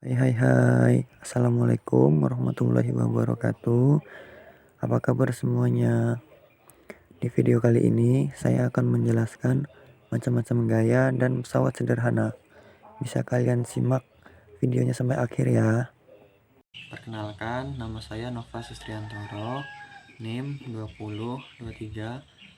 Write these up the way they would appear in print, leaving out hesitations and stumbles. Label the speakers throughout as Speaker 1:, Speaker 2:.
Speaker 1: Hai, Assalamualaikum warahmatullahi wabarakatuh. Apa kabar semuanya? Di video kali ini saya akan menjelaskan macam-macam gaya dan pesawat sederhana. Bisa kalian simak videonya sampai akhir ya. Perkenalkan, nama saya Nova Sustriantoro, NIM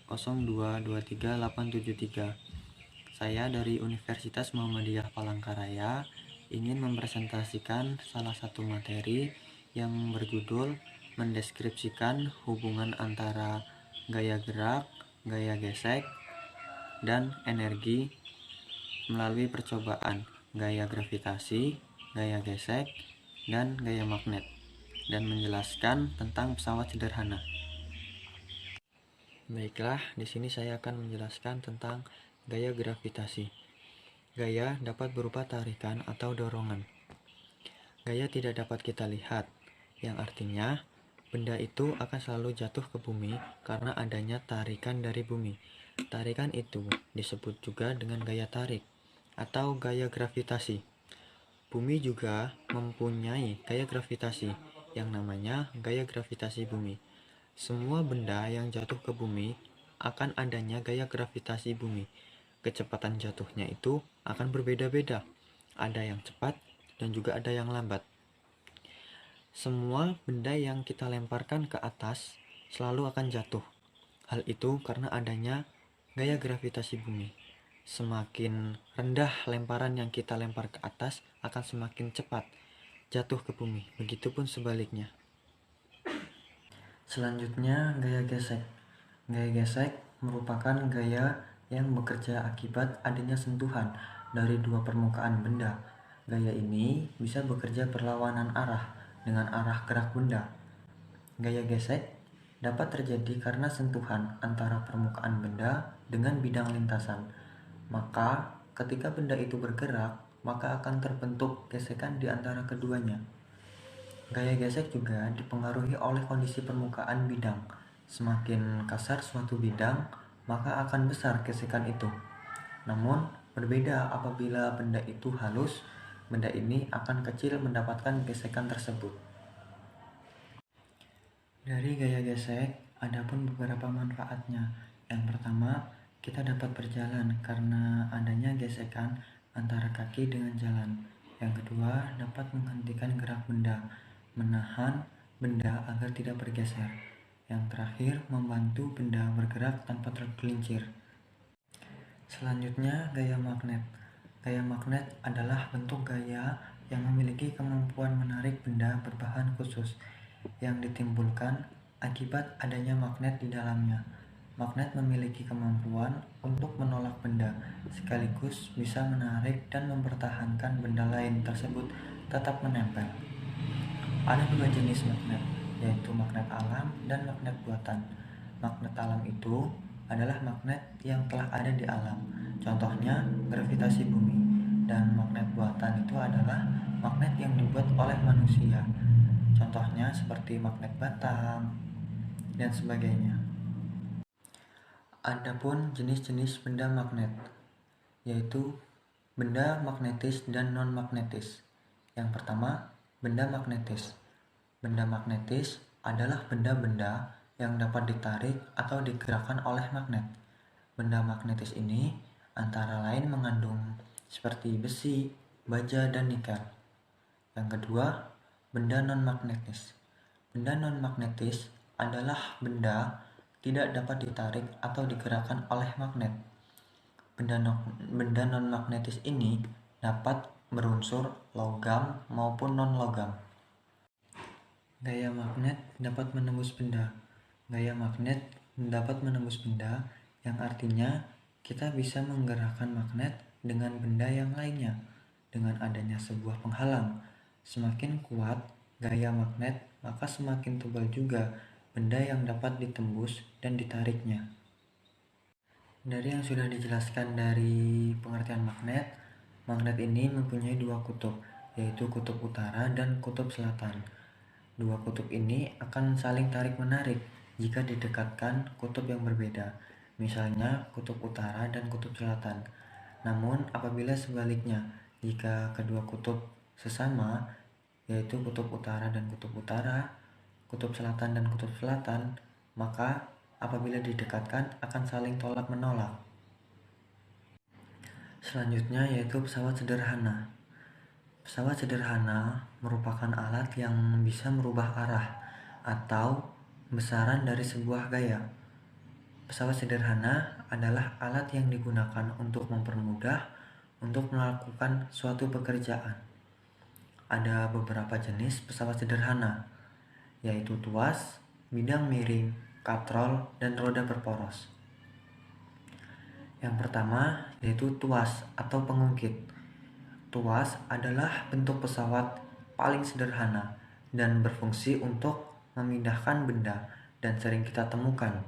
Speaker 1: 2023022383. Saya dari Universitas Muhammadiyah Palangkaraya ingin mempresentasikan salah satu materi yang berjudul mendeskripsikan hubungan antara gaya gerak, gaya gesek, dan energi melalui percobaan gaya gravitasi, gaya gesek, dan gaya magnet, dan menjelaskan tentang pesawat sederhana. Baiklah, di sini saya akan menjelaskan tentang gaya gravitasi. Gaya dapat berupa tarikan atau dorongan. Gaya tidak dapat kita lihat, yang artinya benda itu akan selalu jatuh ke bumi karena adanya tarikan dari bumi. Tarikan itu disebut juga dengan gaya tarik atau gaya gravitasi. Bumi juga mempunyai gaya gravitasi yang namanya gaya gravitasi bumi. Semua benda yang jatuh ke bumi akan adanya gaya gravitasi bumi. Kecepatan jatuhnya itu akan berbeda-beda. Ada yang cepat dan juga ada yang lambat. Semua benda yang kita lemparkan ke atas selalu akan jatuh. Hal itu karena adanya gaya gravitasi bumi. Semakin rendah lemparan yang kita lempar ke atas akan semakin cepat jatuh ke bumi. Begitupun sebaliknya. Selanjutnya, gaya gesek. Gaya gesek merupakan gaya yang bekerja akibat adanya sentuhan dari dua permukaan benda. Gaya ini bisa bekerja berlawanan arah dengan arah gerak benda. Gaya gesek dapat terjadi karena sentuhan antara permukaan benda dengan bidang lintasan. Maka, ketika benda itu bergerak, maka akan terbentuk gesekan di antara keduanya. Gaya gesek juga dipengaruhi oleh kondisi permukaan bidang. Semakin kasar suatu bidang, maka akan besar gesekan itu. Namun, berbeda apabila benda itu halus, benda ini akan kecil mendapatkan gesekan tersebut. Dari gaya gesek, ada pun beberapa manfaatnya. Yang pertama, kita dapat berjalan karena adanya gesekan antara kaki dengan jalan. Yang kedua, dapat menghentikan gerak benda, menahan benda agar tidak bergeser. Yang terakhir, membantu benda bergerak tanpa tergelincir. Selanjutnya, gaya magnet. Gaya magnet adalah bentuk gaya yang memiliki kemampuan menarik benda berbahan khusus yang ditimbulkan akibat adanya magnet di dalamnya. Magnet memiliki kemampuan untuk menolak benda, sekaligus bisa menarik dan mempertahankan benda lain tersebut tetap menempel. Ada dua jenis magnet, yaitu magnet alam dan magnet buatan. Magnet alam itu adalah magnet yang telah ada di alam, contohnya gravitasi bumi. Dan magnet buatan itu adalah magnet yang dibuat oleh manusia, contohnya seperti magnet Batam dan sebagainya. Adapun jenis-jenis benda magnet, yaitu benda magnetis dan non-magnetis. Yang pertama, benda magnetis. Benda magnetis adalah benda-benda yang dapat ditarik atau digerakkan oleh magnet. Benda magnetis ini antara lain mengandung seperti besi, baja, dan nikel. Yang kedua, benda non-magnetis. Benda non-magnetis adalah benda tidak dapat ditarik atau digerakkan oleh magnet. Benda non-magnetis ini dapat berunsur logam maupun non-logam. Gaya magnet dapat menembus benda. Gaya magnet dapat menembus benda yang artinya kita bisa menggerakkan magnet dengan benda yang lainnya dengan adanya sebuah penghalang. Semakin kuat gaya magnet, maka semakin tebal juga benda yang dapat ditembus dan ditariknya. Dari yang sudah dijelaskan dari pengertian magnet, magnet ini mempunyai dua kutub, yaitu kutub utara dan kutub selatan. Dua kutub ini akan saling tarik-menarik jika didekatkan kutub yang berbeda, misalnya kutub utara dan kutub selatan. Namun apabila sebaliknya, jika kedua kutub sesama, yaitu kutub utara dan kutub utara, kutub selatan dan kutub selatan, maka apabila didekatkan akan saling tolak menolak. Selanjutnya yaitu pesawat sederhana. Pesawat sederhana merupakan alat yang bisa merubah arah atau besaran dari sebuah gaya. Pesawat sederhana adalah alat yang digunakan untuk mempermudah untuk melakukan suatu pekerjaan. Ada beberapa jenis pesawat sederhana, yaitu tuas, bidang miring, katrol, dan roda berporos. Yang pertama yaitu tuas atau pengungkit. Tuas adalah bentuk pesawat paling sederhana dan berfungsi untuk memindahkan benda dan sering kita temukan.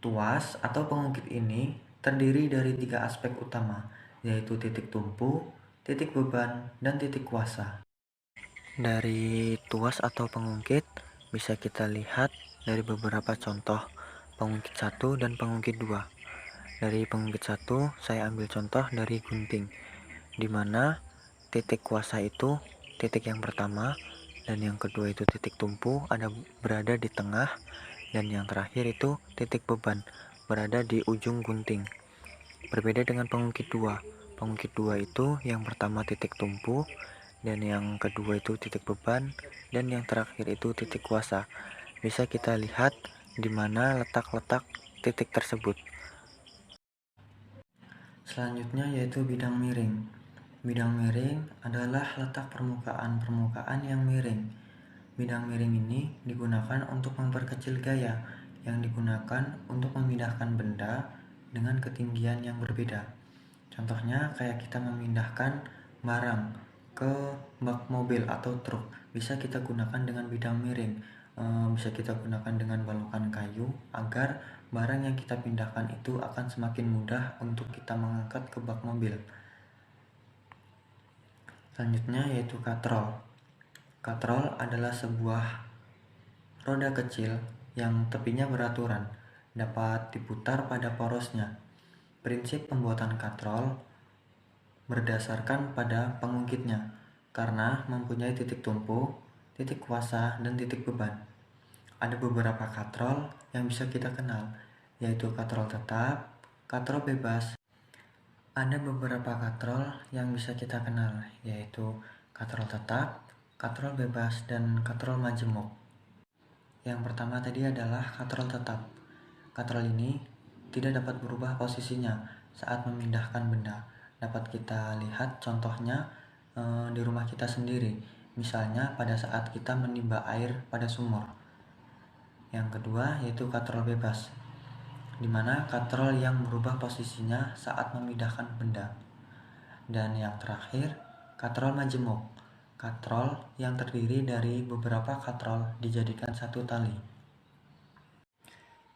Speaker 1: Tuas atau pengungkit ini terdiri dari 3 aspek utama, yaitu titik tumpu, titik beban, dan titik kuasa. Dari tuas atau pengungkit bisa kita lihat dari beberapa contoh pengungkit 1 dan pengungkit 2. Dari pengungkit 1 saya ambil contoh dari gunting, di mana titik kuasa itu titik yang pertama dan yang kedua itu titik tumpu berada di tengah, dan yang terakhir itu titik beban berada di ujung gunting. Berbeda dengan pengungkit 2. Pengungkit 2 itu yang pertama titik tumpu, dan yang kedua itu titik beban, dan yang terakhir itu titik kuasa. Bisa kita lihat di mana letak-letak titik tersebut. Selanjutnya yaitu bidang miring. Bidang miring adalah letak permukaan yang miring. Bidang miring ini digunakan untuk memperkecil gaya yang digunakan untuk memindahkan benda dengan ketinggian yang berbeda. Contohnya kayak kita memindahkan barang ke bak mobil atau truk, bisa kita gunakan dengan bidang miring. Bisa kita gunakan dengan balokan kayu agar barang yang kita pindahkan itu akan semakin mudah untuk kita mengangkat ke bak mobil. Selanjutnya yaitu katrol. Katrol adalah sebuah roda kecil yang tepinya beraturan, dapat diputar pada porosnya. Prinsip pembuatan katrol berdasarkan pada pengungkitnya, karena mempunyai titik tumpu, titik kuasa, dan titik beban. Ada beberapa katrol yang bisa kita kenal, yaitu katrol tetap, katrol bebas. Ada beberapa katrol yang bisa kita kenal, yaitu katrol tetap, katrol bebas, dan katrol majemuk. Yang pertama tadi adalah katrol tetap. Katrol ini tidak dapat berubah posisinya saat memindahkan benda. Dapat kita lihat contohnya di rumah kita sendiri, misalnya pada saat kita menimba air pada sumur. Yang kedua yaitu katrol bebas, di mana katrol yang berubah posisinya saat memindahkan benda. Dan yang terakhir, katrol majemuk. Katrol yang terdiri dari beberapa katrol dijadikan satu tali.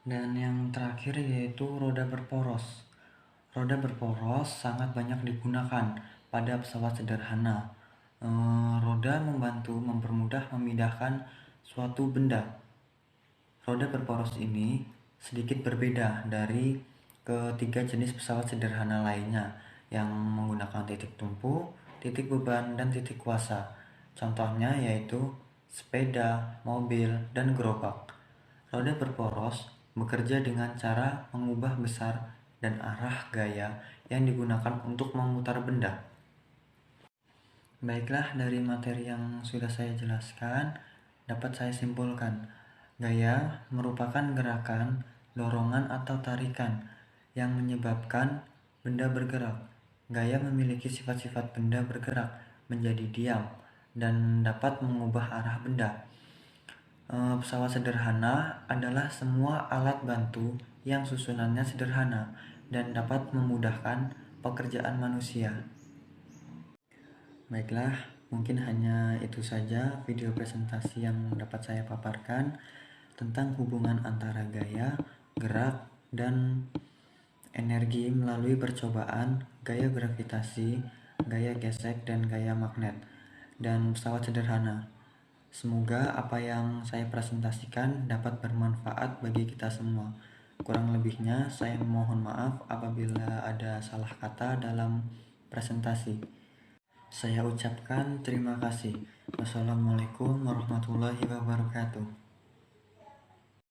Speaker 1: Dan yang terakhir yaitu roda berporos. Roda berporos sangat banyak digunakan pada pesawat sederhana. Roda membantu mempermudah memindahkan suatu benda. Roda berporos ini sedikit berbeda dari ketiga jenis pesawat sederhana lainnya yang menggunakan titik tumpu, titik beban, dan titik kuasa. Contohnya yaitu sepeda, mobil, dan gerobak. Roda berporos bekerja dengan cara mengubah besar dan arah gaya yang digunakan untuk memutar benda. Baiklah, dari materi yang sudah saya jelaskan, dapat saya simpulkan, gaya merupakan gerakan, dorongan atau tarikan yang menyebabkan benda bergerak. Gaya memiliki sifat-sifat benda bergerak menjadi diam dan dapat mengubah arah benda. Pesawat sederhana adalah semua alat bantu yang susunannya sederhana dan dapat memudahkan pekerjaan manusia. Baiklah, mungkin hanya itu saja video presentasi yang dapat saya paparkan tentang hubungan antara gaya, gerak, dan energi melalui percobaan gaya gravitasi, gaya gesek, dan gaya magnet, dan pesawat sederhana. Semoga apa yang saya presentasikan dapat bermanfaat bagi kita semua. Kurang lebihnya saya mohon maaf apabila ada salah kata dalam presentasi. Saya ucapkan terima kasih. Wassalamualaikum warahmatullahi wabarakatuh.